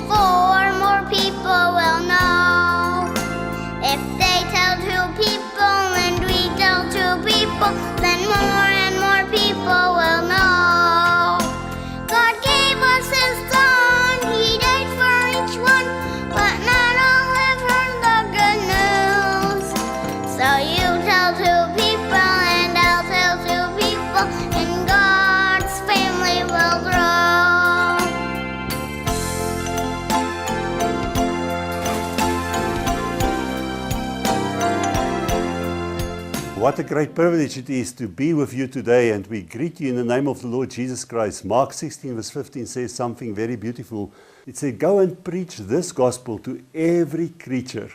4 more people will know. If they tell 2 people and we tell 2 people, then more and more people will know. God gave us His Son, He died for each one, but not all have heard the good news. So you tell 2 people and I'll tell 2 people, and God's family will grow. What a great privilege it is to be with you today, and we greet you in the name of the Lord Jesus Christ. Mark 16 verse 15 says something very beautiful. It said, "Go and preach this gospel to every creature."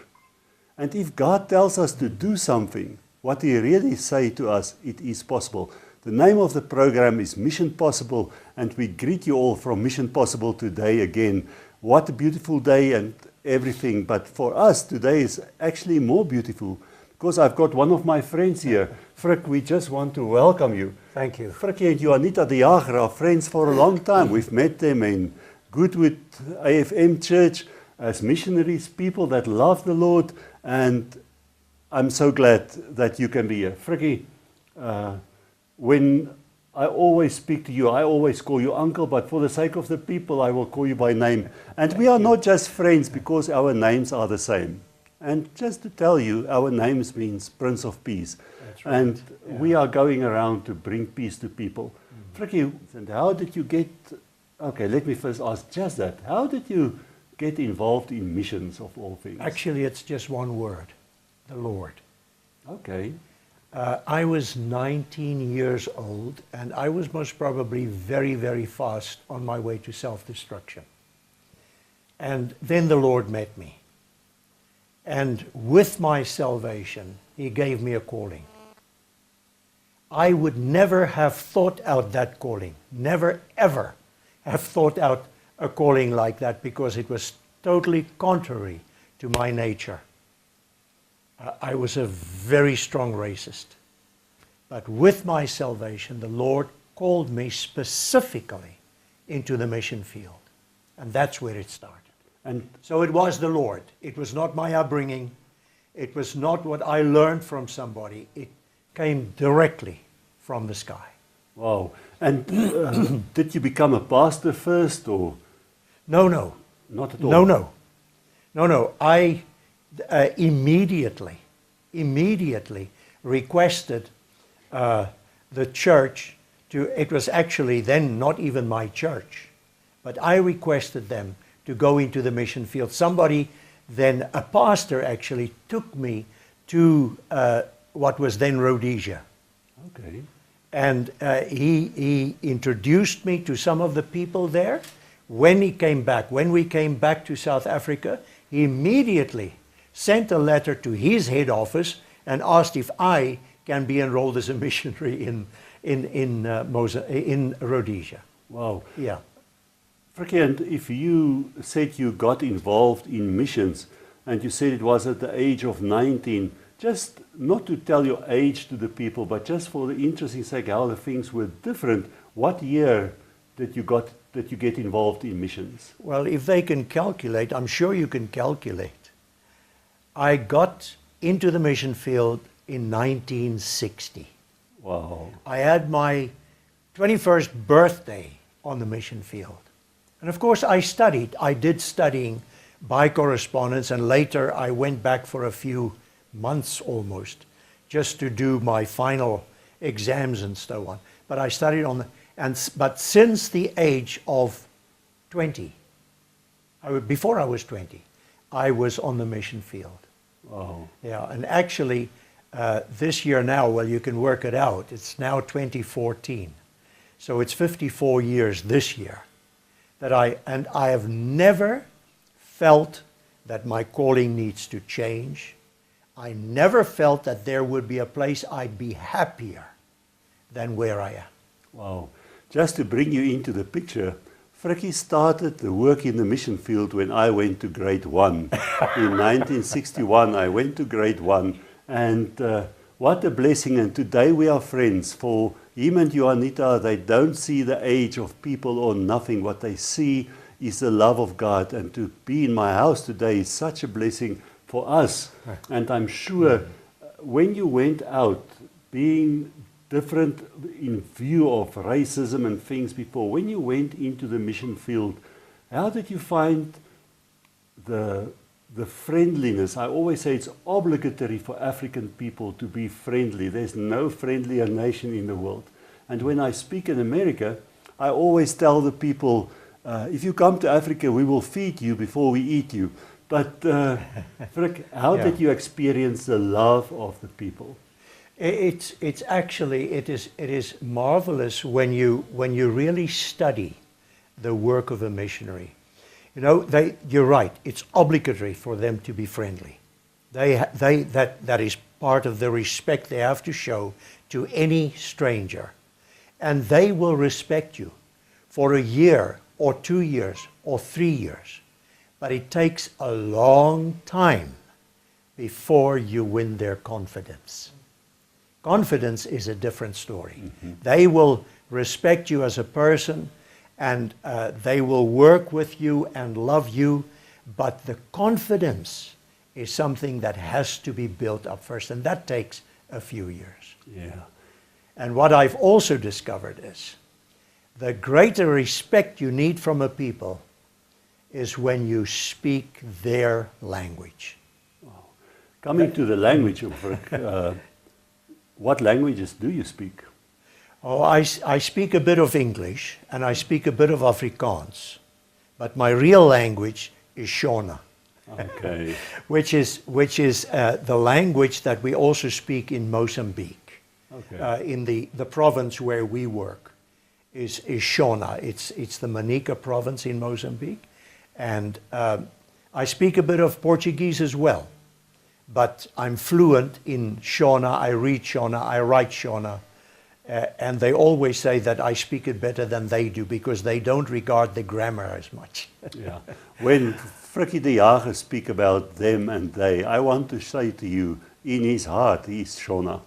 And if God tells us to do something, what He really say to us, it is possible. The name of the program is Mission Possible, and we greet you all from Mission Possible today again. What a beautiful day and everything, but for us today is actually more beautiful, because I've got one of my friends here. Frik, we just want to welcome you. Thank you. Frikkie and Juanita de Jager are friends for a long time. We've met them in Goodwood AFM Church as missionaries, people that love the Lord, and I'm so glad that you can be here. Frikkie, when I always speak to you, I always call you uncle, but for the sake of the people, I will call you by name. And we are not just friends because our names are the same. And just to tell you, our names means Prince of Peace. That's right. And we are going around to bring peace to people. Frikkie, and how did you get, okay, let me first ask just that. How did you get involved in missions of all things? Actually, it's just one word, the Lord. Okay. I was 19 years old, and I was most probably very, very fast on my way to self-destruction. And then the Lord met me. And with my salvation, He gave me a calling. I would never have thought out that calling, never ever have thought out a calling like that, because it was totally contrary to my nature. I was a very strong racist. But with my salvation, the Lord called me specifically into the mission field. And that's where it started. And So it was the Lord. It was not my upbringing. It was not what I learned from somebody. It came directly from the sky. wow. And did you become a pastor first, or No, no. not at all? No, no. No, no. I immediately requested the church to, it was actually then not even my church, but I requested them to go into the mission field. Somebody then, a pastor actually, took me to what was then Rhodesia. Okay. And he introduced me to some of the people there. When we came back to South Africa, he immediately sent a letter to his head office and asked if I can be enrolled as a missionary in Rhodesia. Wow. Yeah. Frikkie, and if you said you got involved in missions, and you said it was at the age of 19, just not to tell your age to the people, but just for the interesting sake how the things were different, what year did you get involved in missions? Well, if they can calculate, I'm sure you can calculate. I got into the mission field in 1960. Wow. I had my 21st birthday on the mission field. And of course I studied. I did studying by correspondence, and later I went back for a few months almost just to do my final exams and so on. But I studied but since the age of 20, before I was 20, I was on the mission field. Wow. Yeah, and actually this year now, well, you can work it out, it's now 2014. So it's 54 years this year that I have never felt that my calling needs to change. I never felt that there would be a place I'd be happier than where I am. Wow. Just to bring you into the picture, Frikkie started the work in the mission field when I went to grade 1. In 1961, I went to grade 1, and what a blessing. And today we are friends. For him and Juanita, they don't see the age of people or nothing. What they see is the love of God. And to be in my house today is such a blessing for us. And I'm sure when you went out, being different in view of racism and things before, when you went into the mission field, how did you find the friendliness? I always say it's obligatory for African people to be friendly. There's no friendlier nation in the world. And when I speak in America, I always tell the people, if you come to Africa, we will feed you before we eat you. But Frik, how did you experience the love of the people? It's actually, it is marvelous when you really study the work of a missionary. You know, you're right, it's obligatory for them to be friendly. That is part of the respect they have to show to any stranger. And they will respect you for a year or 2 years or 3 years. But it takes a long time before you win their confidence. Confidence is a different story. Mm-hmm. They will respect you as a person, and they will work with you and love you, but the confidence is something that has to be built up first, and that takes a few years. Yeah. And what I've also discovered is the greater respect you need from a people is when you speak their language. Wow. Coming to the language of Frik, what languages do you speak? Oh, I speak a bit of English and I speak a bit of Afrikaans, but my real language is Shona. Okay. which is the language that we also speak in Mozambique. Okay. In the province where we work is Shona. It's the Manica province in Mozambique, and I speak a bit of Portuguese as well. But I'm fluent in Shona. I read Shona. I write Shona. And they always say that I speak it better than they do because they don't regard the grammar as much. Yeah. When Frikkie de Jager speak about them and they, I want to say to you, in his heart, he is Shona.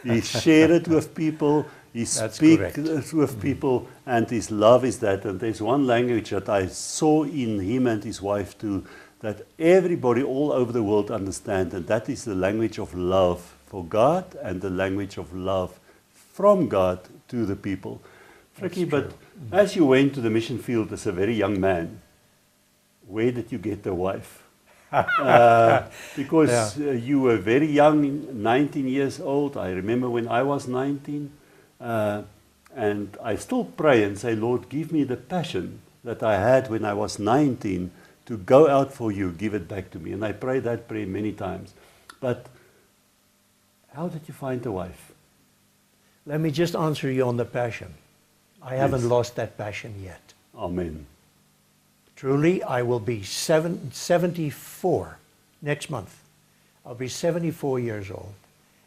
He shares it with people. He speaks with people, and his love is that. And there's one language that I saw in him and his wife too, that everybody all over the world understands, and that is the language of love for God and the language of love from God to the people. Frikkie, but as you went to the mission field as a very young man, where did you get a wife? Because you were very young, 19 years old. I remember when I was 19, and I still pray and say, Lord, give me the passion that I had when I was 19 to go out for you, give it back to me. And I pray that prayer many times. But how did you find a wife? Let me just answer you on the passion. I haven't lost that passion yet. Amen. Truly, I will be 74 next month. I'll be 74 years old,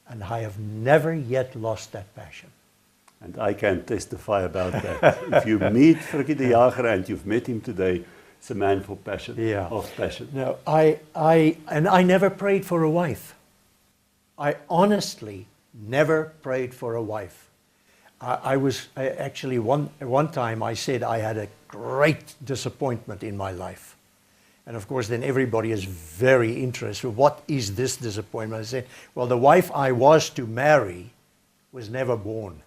and I have never yet lost that passion. And I can testify about that. If you meet Frikkie de Jager and you've met him today, it's a man for passion, of passion. No, I never prayed for a wife. I honestly never prayed for a wife. Actually one time I said I had a great disappointment in my life. And of course then everybody is very interested. What is this disappointment? I said, well, the wife I was to marry was never born.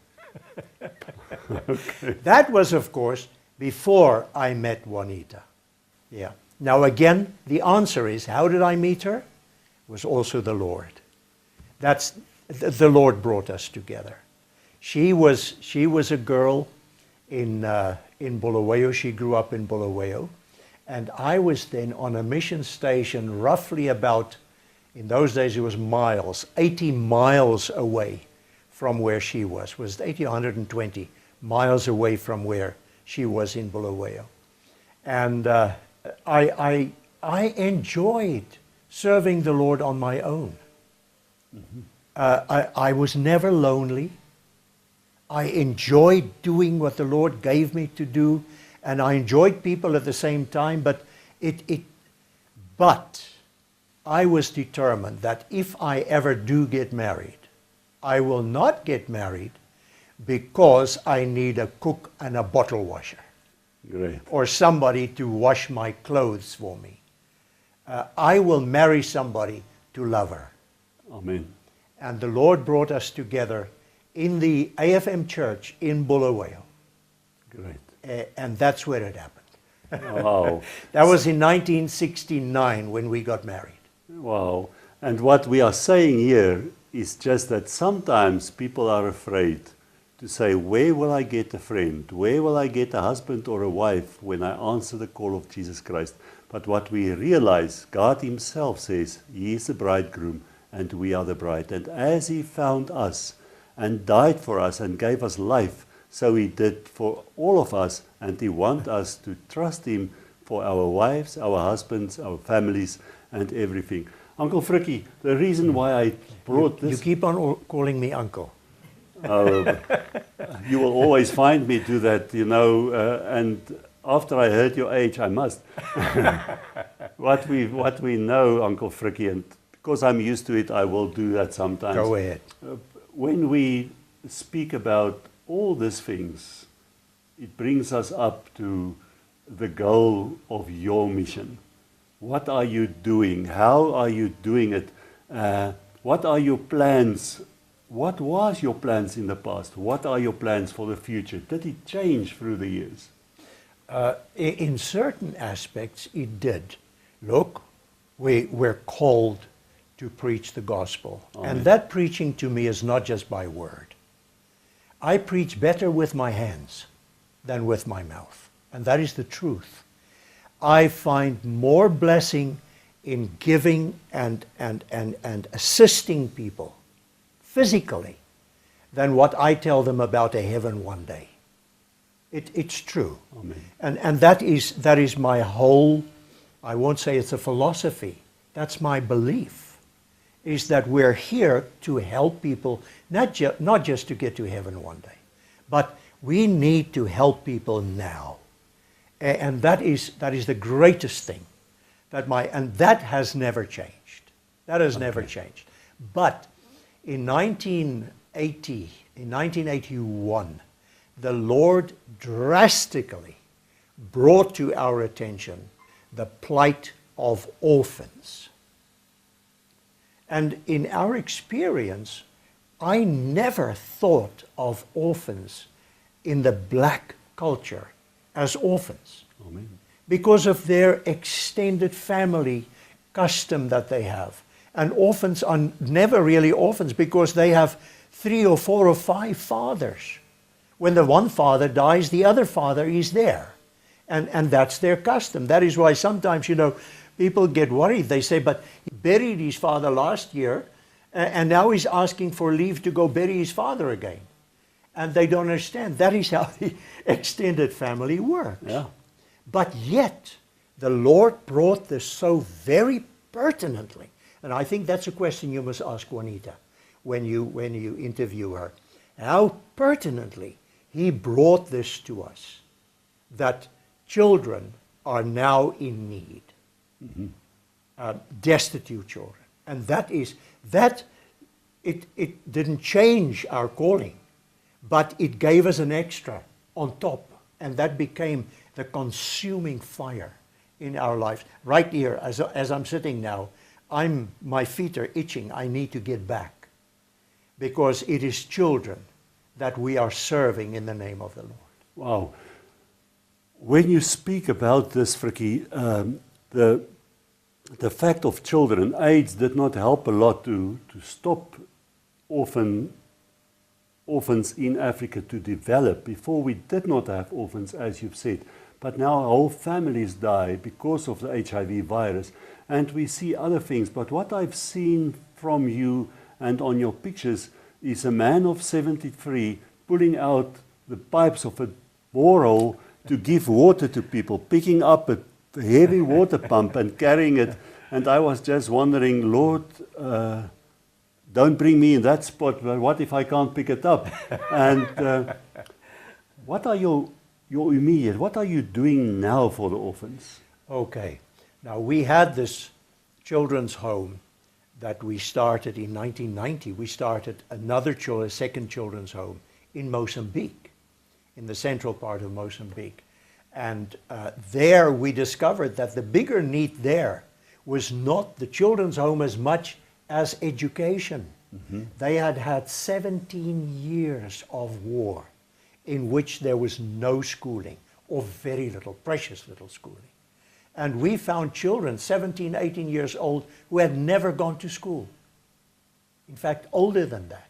Okay. That was, of course, before I met Juanita. Yeah. Now again, the answer is, how did I meet her? It was also the Lord. The Lord brought us together. She was a girl in Bulawayo. She grew up in Bulawayo. And I was then on a mission station roughly about, in those days it was miles, 80 miles away from where she was. It was 80 or 120 miles away from where she was in Bulawayo. And I enjoyed serving the Lord on my own. Mm-hmm. I was never lonely. I enjoyed doing what the Lord gave me to do, and I enjoyed people at the same time, but I was determined that if I ever do get married, I will not get married because I need a cook and a bottle washer. Great. or somebody to wash my clothes for me. I will marry somebody to love her. Amen. And the Lord brought us together in the AFM church in Bulawayo. Great. And that's where it happened. Wow. That was in 1969 when we got married. Wow. And what we are saying here is just that sometimes people are afraid to say, where will I get a friend? Where will I get a husband or a wife when I answer the call of Jesus Christ? But what we realize, God himself says, he is the bridegroom and we are the bride. And as he found us and died for us and gave us life, so he did for all of us, and he wants us to trust him for our wives, our husbands, our families, and everything. Uncle Frikkie, the reason why I brought You this... keep on calling me uncle. You will always find me do that, you know, and after I heard your age, I must. What we know, Uncle Frikkie, and because I'm used to it, I will do that sometimes. Go ahead. When we speak about all these things, it brings us up to the goal of your mission. What are you doing? How are you doing it? What are your plans? What was your plans in the past? What are your plans for the future? Did it change through the years? In certain aspects, it did. Look, we're called to preach the gospel. Amen. And that preaching to me is not just by word. I preach better with my hands than with my mouth. And that is the truth. I find more blessing in giving and assisting people physically than what I tell them about a heaven one day. It's true. Amen. And that is my whole, I won't say it's a philosophy, that's my belief, is that we're here to help people, not just to get to heaven one day, but we need to help people now. And that is the greatest thing. And that has never changed. That has never changed. But in 1981, the Lord drastically brought to our attention the plight of orphans. And in our experience, I never thought of orphans in the black culture as orphans. Amen. Because of their extended family custom that they have. And orphans are never really orphans because they have 3 or 4 or 5 fathers. When the one father dies, the other father is there. And that's their custom. That is why sometimes, people get worried. They say, but he buried his father last year, and now he's asking for leave to go bury his father again. And they don't understand. That is how the extended family works. Yeah. But yet, the Lord brought this so very pertinently. And I think that's a question you must ask Juanita when you interview her. How pertinently he brought this to us, that children are now in need, destitute children. And it didn't change our calling, but it gave us an extra on top. And that became the consuming fire in our lives. Right here, as I'm sitting now, my feet are itching. I need to get back. Because it is children that we are serving in the name of the Lord. Wow. When you speak about this, Frikkie, the fact of children, AIDS did not help a lot to stop orphans in Africa to develop. Before we did not have orphans, as you've said. But now whole families die because of the HIV virus. And we see other things. But what I've seen from you and on your pictures is a man of 73 pulling out the pipes of a borehole to give water to people, picking up a heavy water pump and carrying it. And I was just wondering, Lord, don't bring me in that spot, but what if I can't pick it up? And what are your immediate, what are you doing now for the orphans? Okay. Now, we had this children's home that we started in 1990. We started a second children's home in Mozambique, in the central part of Mozambique. And there we discovered that the bigger need there was not the children's home as much as education. They had had 17 years of war in which there was no schooling, or very little, precious little schooling. And we found children, 17, 18 years old, who had never gone to school. In fact, older than that.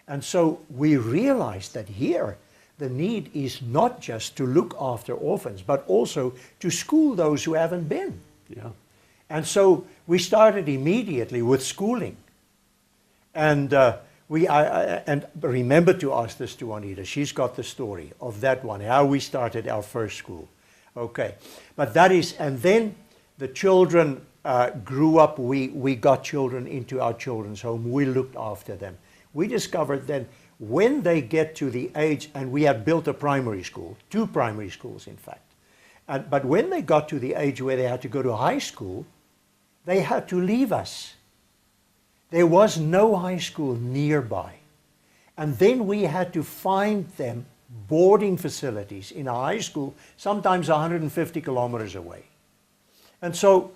And so we realized that here the need is not just to look after orphans, but also to school those who haven't been. Yeah. And so we started immediately with schooling. And and remember to ask this to Juanita. She's got the story of that one, how we started our first school. Okay. But that is, and then the children grew up. We got children into our children's home. We looked after them. We discovered then when they get to the age, and we had built a primary school, 2 primary schools in fact. But when they got to the age where they had to go to high school, they had to leave us. There was no high school nearby. And then we had to find them boarding facilities in a high school, sometimes 150 kilometers away. And so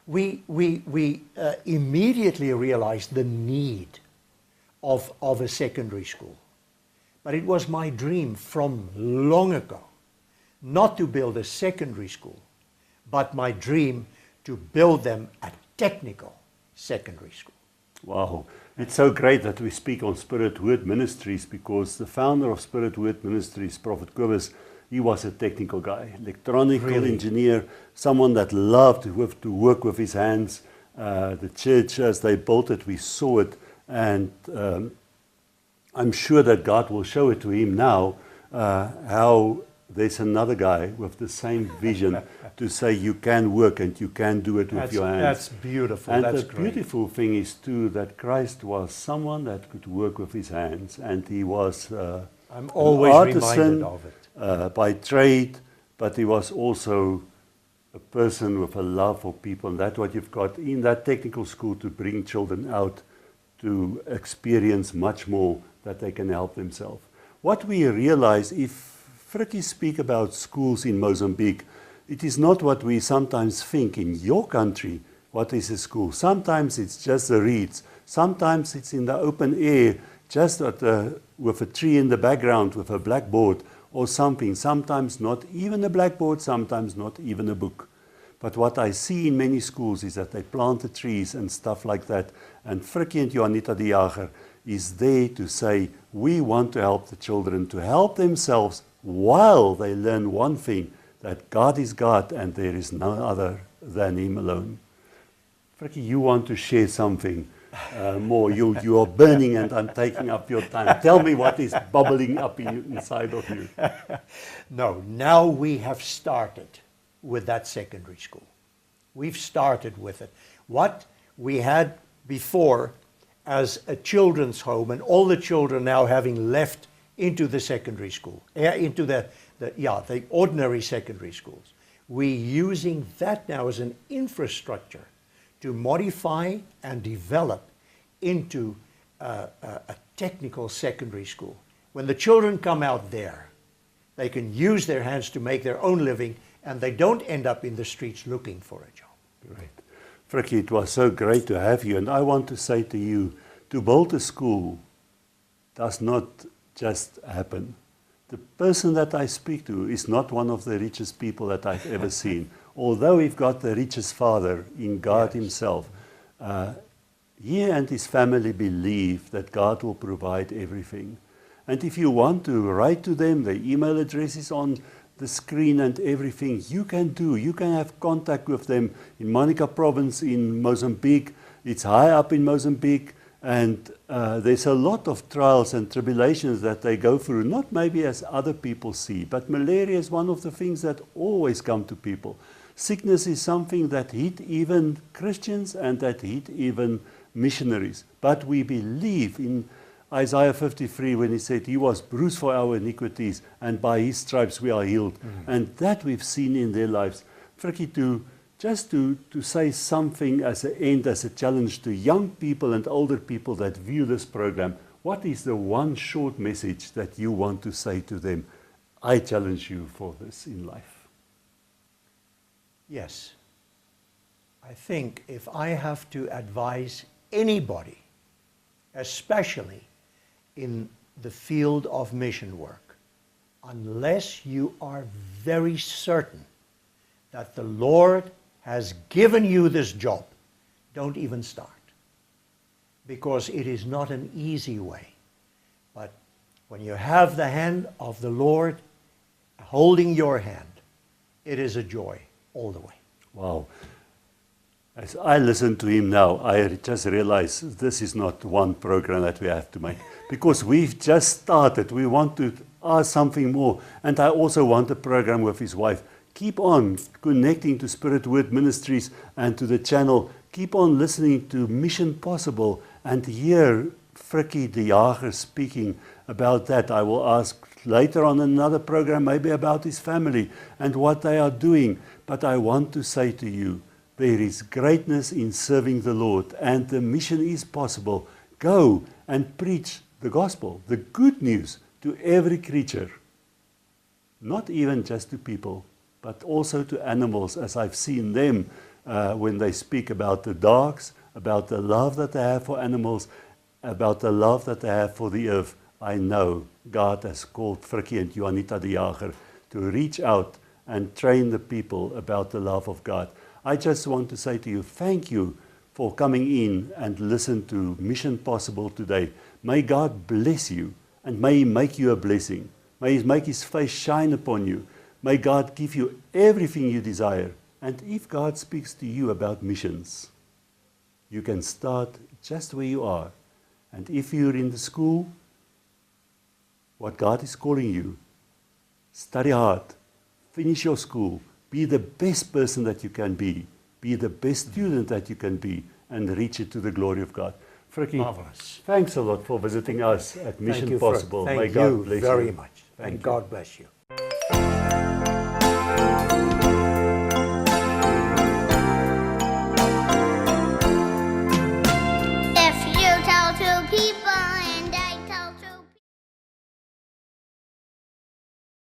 we immediately realized the need of a secondary school. But it was my dream from long ago not to build a secondary school, but my dream to build them a technical secondary school. Wow. It's so great that we speak on Spirit Word Ministries, because the founder of Spirit Word Ministries, Prophet Kobus, he was a technical guy, electronical engineer, someone that loved to work with his hands. The church, as they built it, we saw it, and I'm sure that God will show it to him now, how there's another guy with the same vision to say you can work and you can do it with your hands. That's beautiful. And that's the great. beautiful thing is too that Christ was someone that could work with his hands, and he was I'm always an artisan reminded of it. by trade, but he was also a person with a love for people, and that's what you've got in that technical school, to bring children out to experience much more, that they can help themselves. What we realize, if Frikkie speak about schools in Mozambique, it is not what we sometimes think in your country. What is a school? Sometimes it's just the reeds. Sometimes it's in the open air, just with a tree in the background, with a blackboard or something. Sometimes not even a blackboard, sometimes not even a book. But what I see in many schools is that they plant the trees and stuff like that. And Frikkie and Juanita de Jager is there to say, we want to help the children to help themselves while they learn one thing, that God is God and there is none other than Him alone. Frikkie, you want to share something more. You are burning and I'm taking up your time. Tell me what is bubbling up inside of you. No, now we have started with that secondary school. We've started with it. What we had before as a children's home, and all the children now having left into the secondary school, into the ordinary secondary schools. We're using that now as an infrastructure to modify and develop into a technical secondary school. When the children come out there, they can use their hands to make their own living, and they don't end up in the streets looking for a job. Great. Frikkie, it was so great to have you, and I want to say to you, to build a school does not just happen. The person that I speak to is not one of the richest people that I've ever seen. Although we've got the richest father in God Himself, he and his family believe that God will provide everything. And if you want to write to them, the email address is on the screen and everything. You can have contact with them in Monica province in Mozambique. It's high up in Mozambique. And there's a lot of trials and tribulations that they go through, not maybe as other people see, but malaria is one of the things that always come to people. Sickness is something that hit even Christians and that hit even missionaries. But we believe in Isaiah 53 when he said, He was bruised for our iniquities, and by His stripes we are healed. Mm-hmm. And that we've seen in their lives. Frikkie, to say something as an end, as a challenge to young people and older people that view this program, what is the one short message that you want to say to them? I challenge you for this in life. Yes. I think if I have to advise anybody, especially in the field of mission work, unless you are very certain that the Lord has given you this job, don't even start. Because it is not an easy way. But when you have the hand of the Lord holding your hand, it is a joy all the way. Wow. As I listen to him now, I just realize this is not one program that we have to make. Because we've just started. We want to ask something more. And I also want a program with his wife. Keep on connecting to Spirit Word Ministries and to the channel. Keep on listening to Mission Possible and hear Frikkie de Jager speaking about that. I will ask later on another program, maybe about his family and what they are doing. But I want to say to you, there is greatness in serving the Lord, and the mission is possible. Go and preach the gospel, the good news, to every creature. Not even just to people, but also to animals, as I've seen them when they speak about the dogs, about the love that they have for animals, about the love that they have for the earth. I know God has called Frikkie and Juanita de Jager to reach out and train the people about the love of God. I just want to say to you, thank you for coming in and listen to Mission Possible today. May God bless you, and may He make you a blessing. May He make His face shine upon you. May God give you everything you desire. And if God speaks to you about missions, you can start just where you are. And if you're in the school, what God is calling you, study hard, finish your school, be the best person that you can be the best student that you can be, and reach it to the glory of God. Frikkie, Marvelous. Thanks a lot for visiting us at Mission Thank you, Possible. Thank May God bless you very much. Thank And you. God bless you.